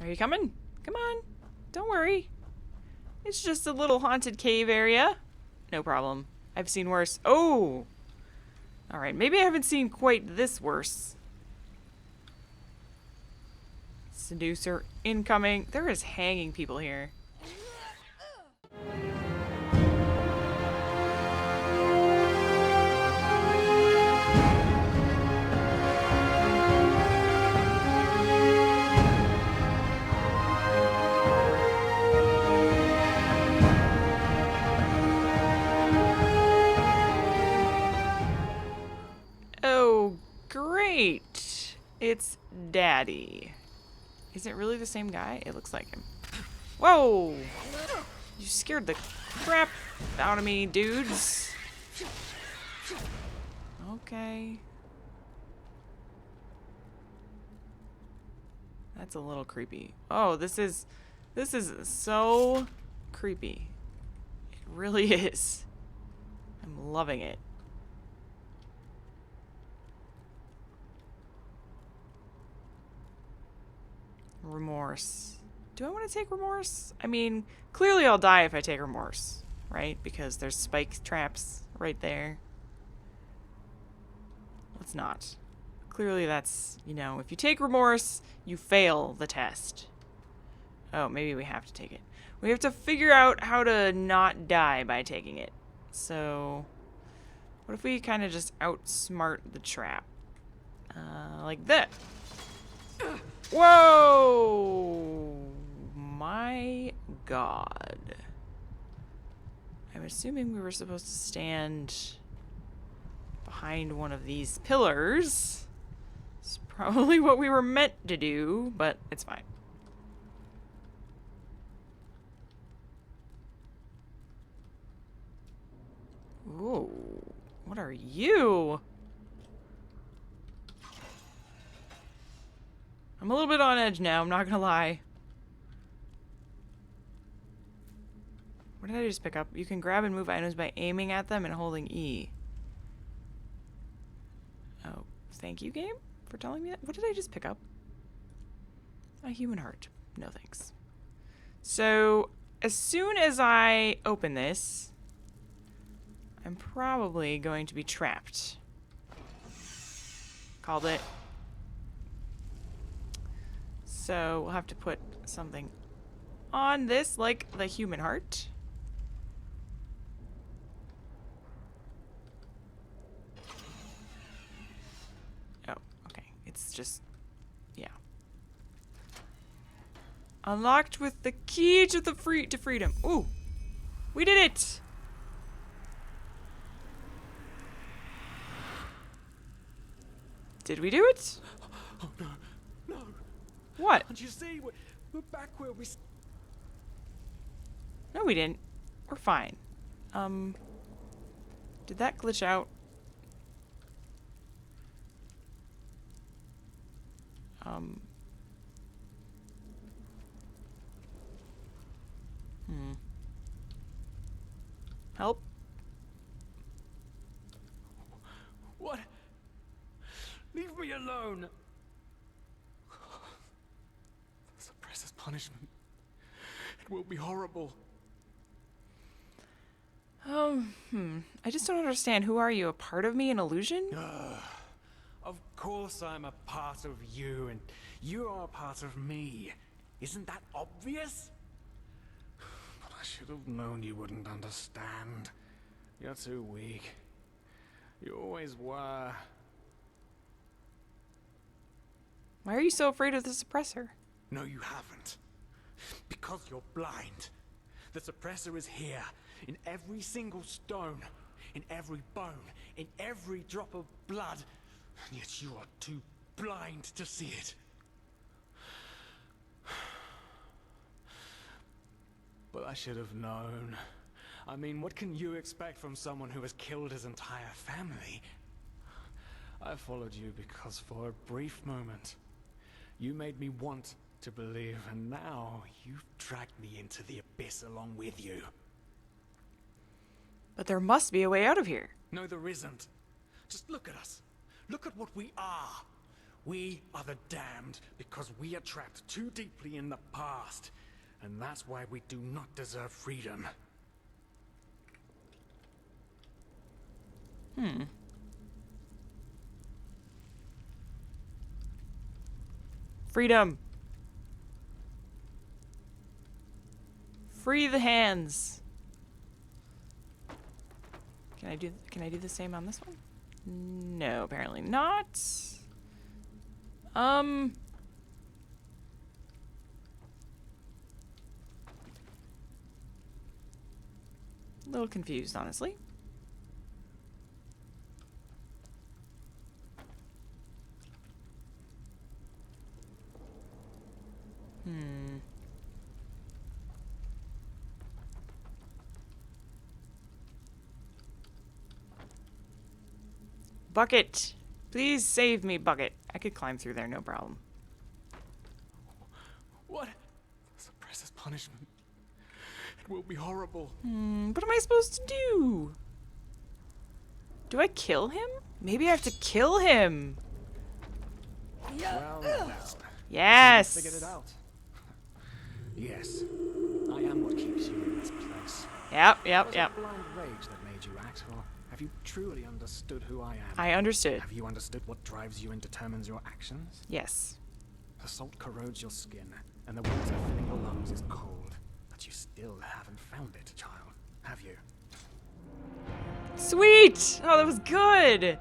Are you coming? Come on. Don't worry. It's just a little haunted cave area. No problem. I've seen worse. Oh! Alright, maybe I haven't seen quite this worse. Seducer incoming. There is hanging people here. Oh, great. It's Daddy. Is it really the same guy? It looks like him. Whoa! You scared the crap out of me, dudes. Okay. That's a little creepy. Oh, this is so creepy. It really is. I'm loving it. Remorse. Do I want to take remorse? I mean, clearly I'll die if I take remorse, right? Because there's spike traps right there. Let's not. Clearly that's, you know, if you take remorse, you fail the test. Oh, maybe we have to take it. We have to figure out how to not die by taking it. So, what if we kind of just outsmart the trap? Like that. Whoa! My God. I'm assuming we were supposed to stand behind one of these pillars. It's probably what we were meant to do, but it's fine. Ooh, what are you? I'm a little bit on edge now, I'm not gonna lie. What did I just pick up? You can grab and move items by aiming at them and holding E. Oh, thank you, game, for telling me that. What did I just pick up? A human heart. No thanks. So, as soon as I open this, I'm probably going to be trapped. Called it. So we'll have to put something on this, like the human heart. Oh, okay. It's just, yeah. Unlocked with the key to the freedom. Ooh, we did it. Did we do it? Oh no, no. What? Can't you see? We're back where we... No, we didn't. We're fine. Did that glitch out? Help? What? Leave me alone. The suppressor's punishment. It will be horrible. I just don't understand. Who are you? A part of me? An illusion? Of course I'm a part of you, and you are a part of me. Isn't that obvious? But I should have known you wouldn't understand. You're too weak. You always were. Why are you so afraid of the suppressor? No, you haven't. Because you're blind. The suppressor is here, in every single stone, in every bone, in every drop of blood, and yet you are too blind to see it. But I should have known. I mean, what can you expect from someone who has killed his entire family? I followed you because for a brief moment, you made me want to believe, and now you've dragged me into the abyss along with you. But there must be a way out of here. No, there isn't. Just look at us. Look at what we are. We are the damned because we are trapped too deeply in the past. And that's why we do not deserve freedom. Freedom. Free the hands. Can I do the same on this one? No, apparently not. A little confused, honestly. Bucket! Please save me, Bucket. I could climb through there, no problem. What? Suppress his punishment. It will be horrible. What am I supposed to do? Do I kill him? Maybe I have to kill him. Well, Yes! figured it out. Yes, I am what keeps you in this place. Yep. Was it blind rage that made you act, or have you truly understood who I am? I understood. Have you understood what drives you and determines your actions? Yes. The salt corrodes your skin, and the water filling your lungs is cold. But you still haven't found it, child, have you? Sweet! Oh, that was good!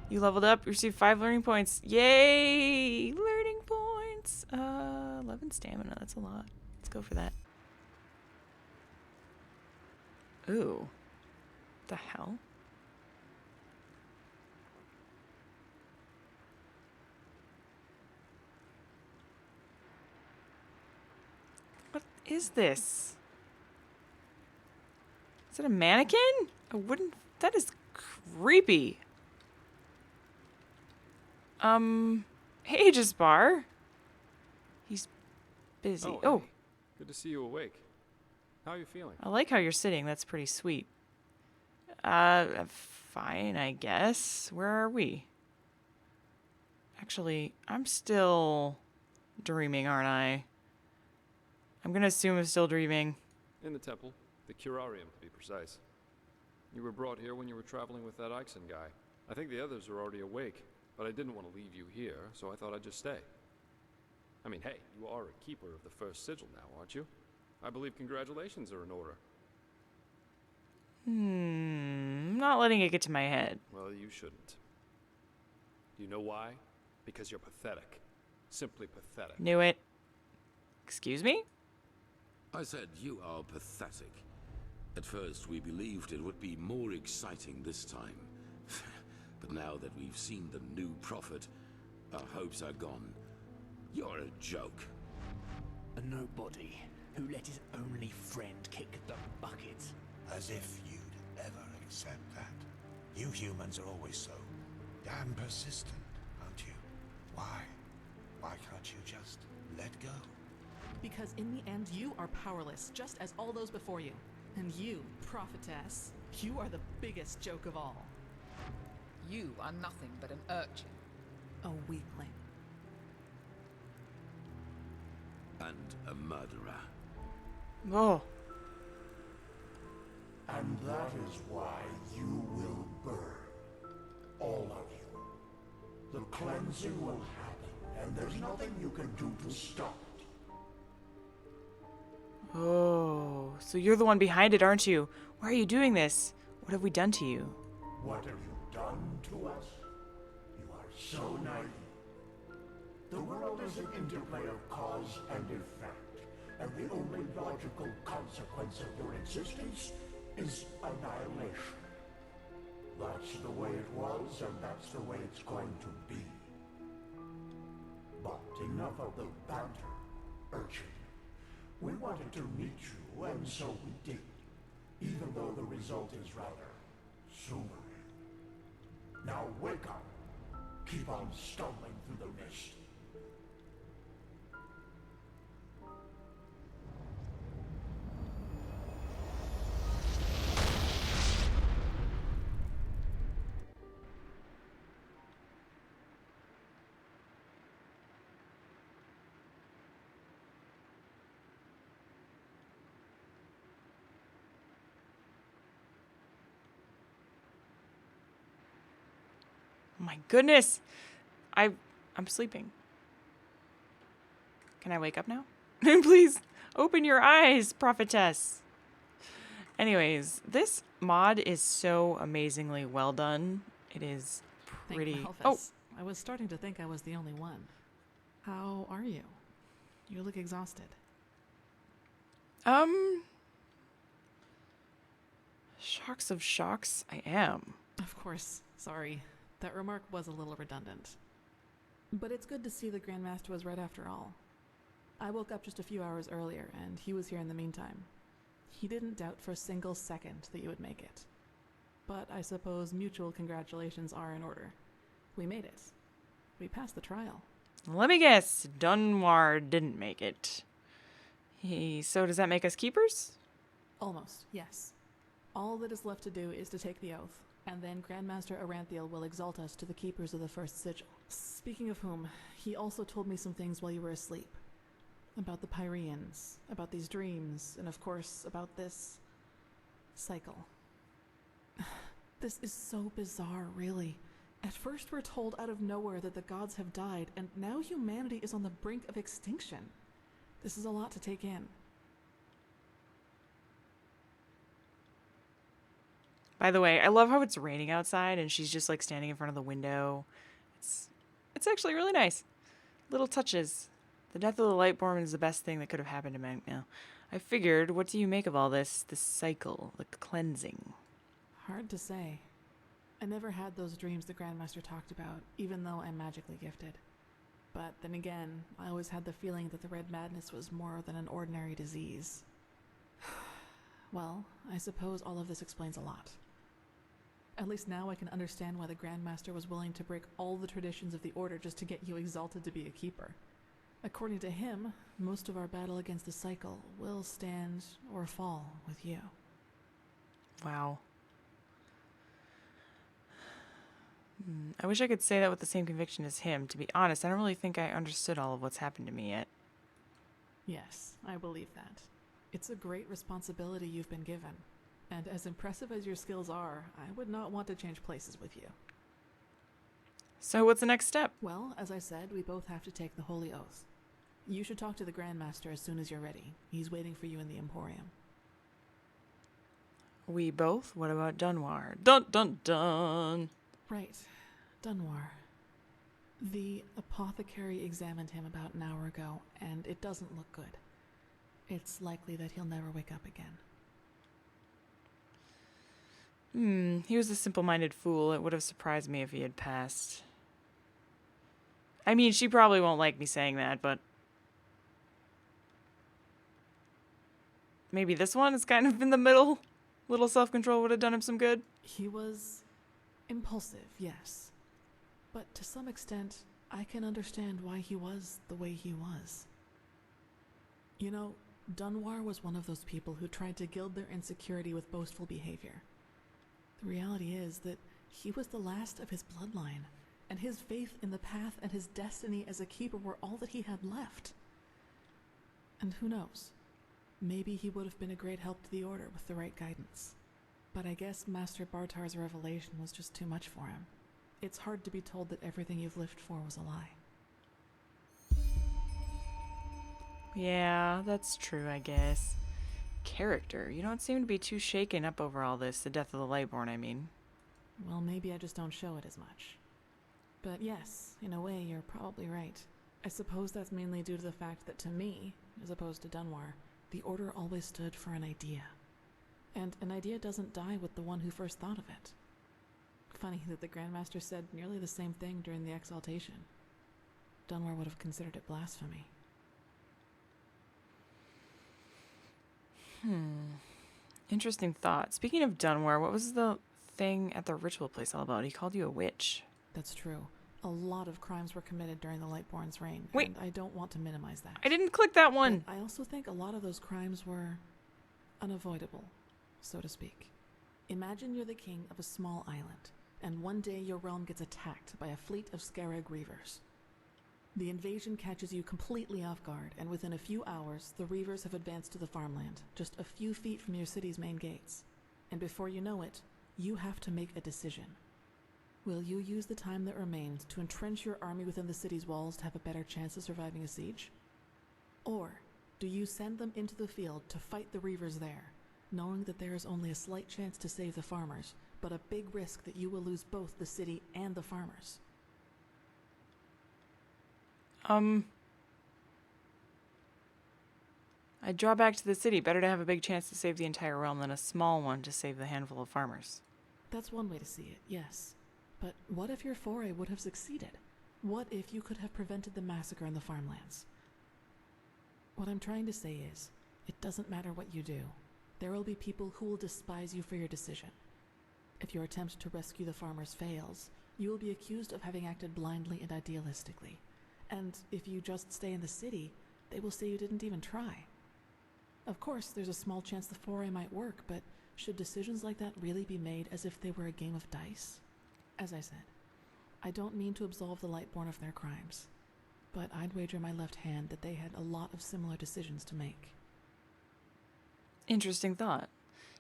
You leveled up, you received 5 learning points. Yay! Learning points! 11 stamina, that's a lot. Let's go for that. Ooh. What the hell? What is this? Is it a mannequin? A wooden... That is creepy. Hey, Bar. He's busy. Oh, Hey. Good to see you awake. How are you feeling? I like how you're sitting. That's pretty sweet. Fine, I guess. Where are we? Actually, I'm still dreaming, aren't I? I'm gonna assume I'm still dreaming. In the temple, the curarium to be precise. You were brought here when you were traveling with that Ixon guy. I think the others are already awake, but I didn't want to leave you here, so I thought I'd just stay. I mean, hey, you are a keeper of the first sigil now, aren't you? I believe congratulations are in order. I'm not letting it get to my head. Well, you shouldn't. You know why? Because you're pathetic. Simply pathetic. Knew it. Excuse me? I said you are pathetic. At first, we believed it would be more exciting this time. But now that we've seen the new prophet, our hopes are gone. You're a joke. A nobody who let his only friend kick the bucket. As if you'd ever accept that. You humans are always so damn persistent, aren't you? Why? Why can't you just let go? Because in the end, you are powerless, just as all those before you. And you, prophetess, you are the biggest joke of all. You are nothing but an urchin. A weakling. And a murderer. Oh. And that is why you will burn. All of you. The cleansing will happen, and there's nothing you can do to stop it. Oh. So you're the one behind it, aren't you? Why are you doing this? What have we done to you? What have you done to us? You are so naive. The world is an interplay of cause and effect, and the only logical consequence of your existence is annihilation. That's the way it was, and that's the way it's going to be. But enough of the banter, urchin. We wanted to meet you, and so we did, even though the result is rather sobering. Now wake up. Keep on stumbling through the mist. my goodness. I'm sleeping. Can I wake up now? Please open your eyes, prophetess. Anyways, this mod is so amazingly well done. It is pretty... Thank Oh, Malphus. I was starting to think I was the only one. How are you? You look exhausted. Shocks of shocks, I am. Of course, sorry. That remark was a little redundant. But it's good to see the Grandmaster was right after all. I woke up just a few hours earlier, and he was here in the meantime. He didn't doubt for a single second that you would make it. But I suppose mutual congratulations are in order. We made it. We passed the trial. Let me guess, Dunwar didn't make it. So does that make us keepers? Almost, yes. All that is left to do is to take the oath, and then Grandmaster Aranthiel will exalt us to the keepers of the first sigil. Speaking of whom, he also told me some things while you were asleep. About the Pyreans, about these dreams, and of course, about this cycle. This is so bizarre, really. At first we're told out of nowhere that the gods have died, and now humanity is on the brink of extinction. This is a lot to take in. By the way, I love how it's raining outside and she's just like standing in front of the window. It's actually really nice. Little touches. The death of the Lightborn is the best thing that could have happened to me. I figured, what do you make of all this cycle, the cleansing? Hard to say. I never had those dreams the Grandmaster talked about, even though I'm magically gifted. But then again, I always had the feeling that the Red Madness was more than an ordinary disease. Well, I suppose all of this explains a lot. At least now I can understand why the Grandmaster was willing to break all the traditions of the Order just to get you exalted to be a keeper. According to him, most of our battle against the cycle will stand or fall with you. Wow. I wish I could say that with the same conviction as him. To be honest, I don't really think I understood all of what's happened to me yet. Yes, I believe that. It's a great responsibility you've been given. And as impressive as your skills are, I would not want to change places with you. So what's the next step? Well, as I said, we both have to take the Holy Oath. You should talk to the Grandmaster as soon as you're ready. He's waiting for you in the Emporium. We both? What about Dunwar? Dun dun dun! Right. Dunwar. The apothecary examined him about an hour ago, and it doesn't look good. It's likely that he'll never wake up again. He was a simple-minded fool. It would have surprised me if he had passed. I mean, she probably won't like me saying that, but... maybe this one is kind of in the middle. Little self-control would have done him some good. He was impulsive, yes. But to some extent, I can understand why he was the way he was. You know, Dunwar was one of those people who tried to gild their insecurity with boastful behavior. The reality is that he was the last of his bloodline, and his faith in the path and his destiny as a keeper were all that he had left. And who knows? Maybe he would have been a great help to the Order with the right guidance. But I guess Master Bartar's revelation was just too much for him. It's hard to be told that everything you've lived for was a lie. Yeah, that's true, I guess. Character. You don't seem to be too shaken up over all this, the death of the Lightborn, I mean. Well, maybe I just don't show it as much. But yes, in a way, you're probably right. I suppose that's mainly due to the fact that to me, as opposed to Dunwar, the Order always stood for an idea. And an idea doesn't die with the one who first thought of it. Funny that the Grandmaster said nearly the same thing during the exaltation. Dunwar would have considered it blasphemy. Interesting thought. Speaking of Dunwar, what was the thing at the ritual place all about? He called you a witch. That's true. A lot of crimes were committed during the Lightborn's reign, Wait. and I don't want to minimize that. I didn't click that one. But I also think a lot of those crimes were unavoidable, so to speak. Imagine you're the king of a small island, and one day your realm gets attacked by a fleet of Scarab Reavers. The invasion catches you completely off guard, and within a few hours, the Reavers have advanced to the farmland, just a few feet from your city's main gates. And before you know it, you have to make a decision. Will you use the time that remains to entrench your army within the city's walls to have a better chance of surviving a siege? Or do you send them into the field to fight the Reavers there, knowing that there is only a slight chance to save the farmers, but a big risk that you will lose both the city and the farmers? I'd draw back to the city. Better to have a big chance to save the entire realm than a small one to save the handful of farmers. That's one way to see it, yes. But what if your foray would have succeeded? What if you could have prevented the massacre in the farmlands? What I'm trying to say is, it doesn't matter what you do. There will be people who will despise you for your decision. If your attempt to rescue the farmers fails, you will be accused of having acted blindly and idealistically. And if you just stay in the city, they will say you didn't even try. Of course, there's a small chance the foray might work, but should decisions like that really be made as if they were a game of dice? As I said, I don't mean to absolve the Lightborn of their crimes, but I'd wager my left hand that they had a lot of similar decisions to make. Interesting thought.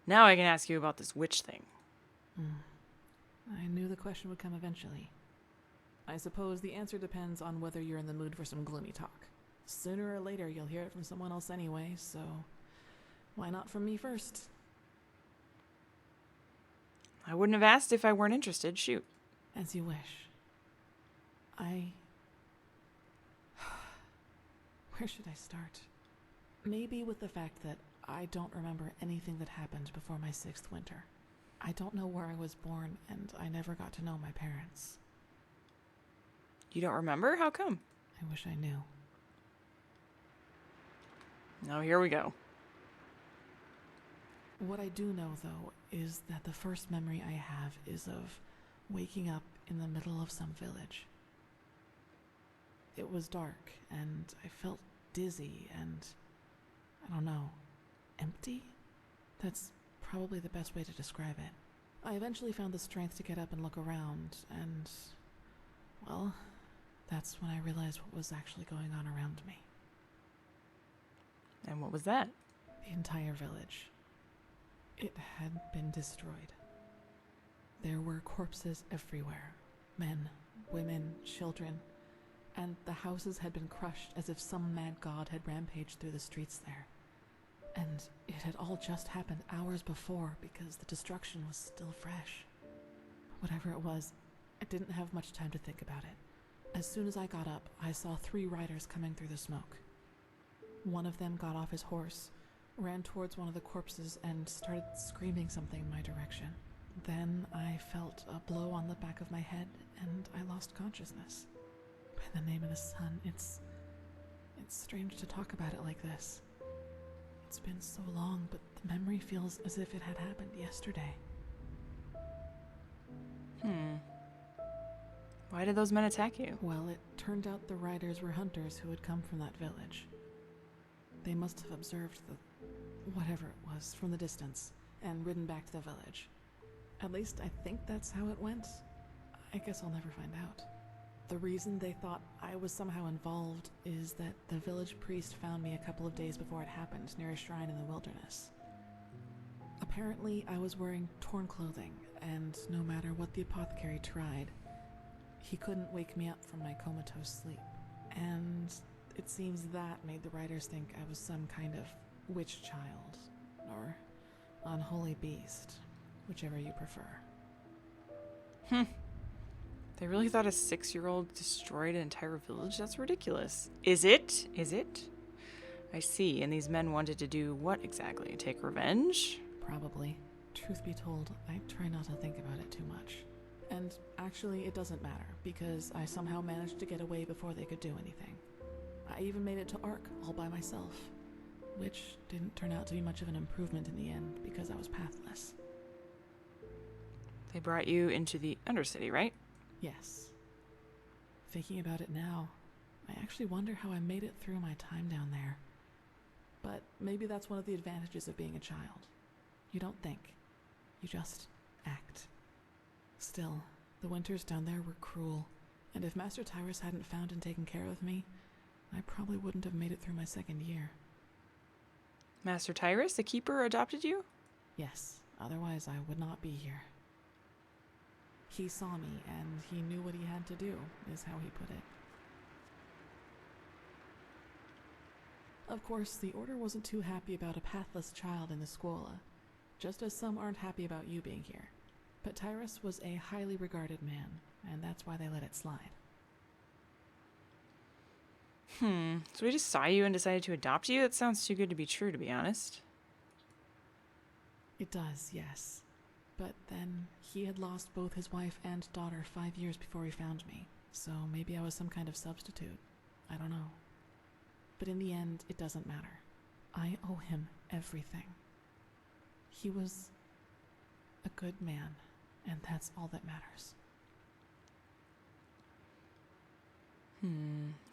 Now I can ask you about this witch thing. I knew the question would come eventually. I suppose the answer depends on whether you're in the mood for some gloomy talk. Sooner or later you'll hear it from someone else anyway, so why not from me first? I wouldn't have asked if I weren't interested. Shoot. As you wish. Where should I start? Maybe with the fact that I don't remember anything that happened before my 6th winter. I don't know where I was born, and I never got to know my parents. You don't remember? How come? I wish I knew. Oh, here we go. What I do know, though, is that the first memory I have is of waking up in the middle of some village. It was dark, and I felt dizzy and, I don't know, empty? That's probably the best way to describe it. I eventually found the strength to get up and look around, and, well, that's when I realized what was actually going on around me. And what was that? The entire village. It had been destroyed. There were corpses everywhere. Men, women, children. And the houses had been crushed as if some mad god had rampaged through the streets there. And it had all just happened hours before because the destruction was still fresh. Whatever it was, I didn't have much time to think about it. As soon as I got up, I saw 3 riders coming through the smoke. One of them got off his horse, ran towards one of the corpses, and started screaming something in my direction. Then I felt a blow on the back of my head, and I lost consciousness. By the name of the sun, it's strange to talk about it like this. It's been so long, but the memory feels as if it had happened yesterday. Why did those men attack you? Well, it turned out the riders were hunters who had come from that village. They must have observed the whatever it was from the distance and ridden back to the village. At least I think that's how it went. I guess I'll never find out. The reason they thought I was somehow involved is that the village priest found me a couple of days before it happened near a shrine in the wilderness. Apparently, I was wearing torn clothing, and no matter what the apothecary tried, he couldn't wake me up from my comatose sleep. And it seems that made the riders think I was some kind of witch child, or unholy beast, whichever you prefer. They really thought a 6-year-old destroyed an entire village? That's ridiculous. Is it? Is it? I see. And these men wanted to do what exactly? Take revenge? Probably. Truth be told, I try not to think about it too much. And actually, it doesn't matter, because I somehow managed to get away before they could do anything. I even made it to Ark all by myself, which didn't turn out to be much of an improvement in the end, because I was pathless. They brought you into the Undercity, right? Yes. Thinking about it now, I actually wonder how I made it through my time down there. But maybe that's one of the advantages of being a child. You don't think. You just act. Still, the winters down there were cruel, and if Master Tyrus hadn't found and taken care of me, I probably wouldn't have made it through my 2nd year. Master Tyrus, the keeper, adopted you? Yes, otherwise I would not be here. He saw me, and he knew what he had to do, is how he put it. Of course, the Order wasn't too happy about a pathless child in the Scuola, just as some aren't happy about you being here. But Tyrus was a highly regarded man, and that's why they let it slide. So we just saw you and decided to adopt you? That sounds too good to be true, to be honest. It does, yes. But then, he had lost both his wife and daughter 5 years before he found me, so maybe I was some kind of substitute. I don't know. But in the end, it doesn't matter. I owe him everything. He was a good man, and that's all that matters.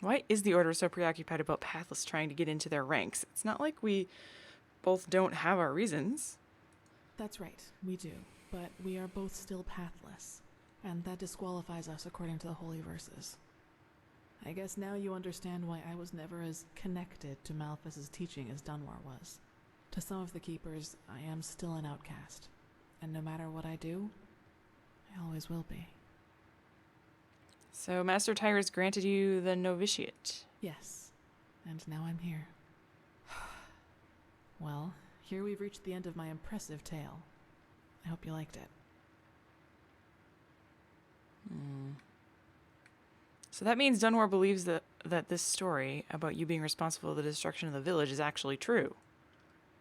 Why is the Order so preoccupied about Pathless trying to get into their ranks? It's not like we both don't have our reasons. That's right, we do. But we are both still pathless, and that disqualifies us according to the Holy Verses. I guess now you understand why I was never as connected to Malthus's teaching as Dunwar was. To some of the Keepers, I am still an outcast, and no matter what I do, I always will be. So Master Tyrus granted you the novitiate. Yes, and now I'm here. Well, here we've reached the end of my impressive tale. I hope you liked it. So that means Dunwar believes that this story about you being responsible for the destruction of the village is actually true.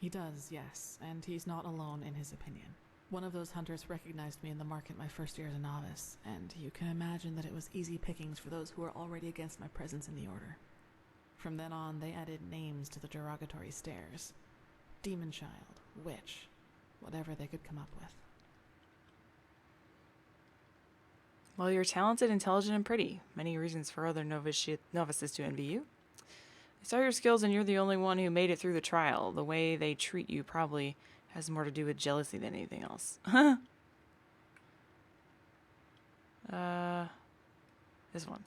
He does, yes, and he's not alone in his opinion. One of those hunters recognized me in the market my first year as a novice, and you can imagine that it was easy pickings for those who were already against my presence in the Order. From then on, they added names to the derogatory stares. Demon Child, Witch, whatever they could come up with. Well, you're talented, intelligent, and pretty. Many reasons for other novices to envy you. I saw your skills, and you're the only one who made it through the trial. The way they treat you probably has more to do with jealousy than anything else. This one.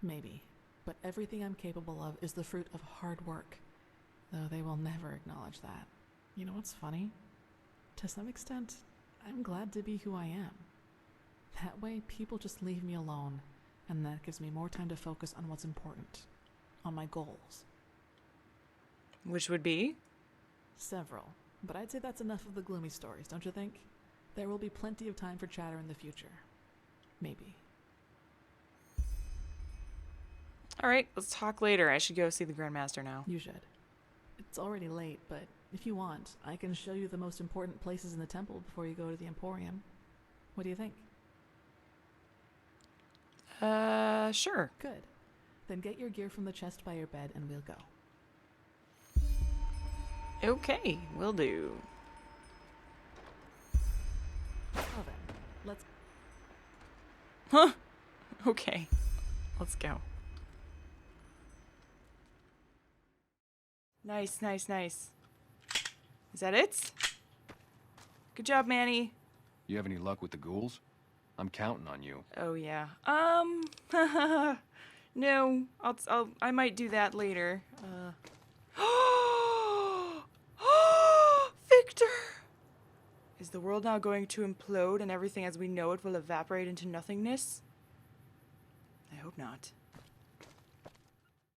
Maybe, but everything I'm capable of is the fruit of hard work, though they will never acknowledge that. You know what's funny? To some extent, I'm glad to be who I am. That way, people just leave me alone, and that gives me more time to focus on what's important, on my goals. Which would be? Several, but I'd say that's enough of the gloomy stories, don't you think? There will be plenty of time for chatter in the future. Maybe. Alright, let's talk later. I should go see the Grandmaster now. You should. It's already late, but if you want, I can show you the most important places in the temple before you go to the Emporium. What do you think? Sure. Good. Then get your gear from the chest by your bed and we'll go. Okay, will do. Well then, let's... Huh? Okay. Let's go. Nice, nice, nice. Is that it? Good job, Manny. You have any luck with the ghouls? I'm counting on you. Oh yeah. No. I might do that later. Victor! Is the world now going to implode and everything as we know it will evaporate into nothingness? I hope not.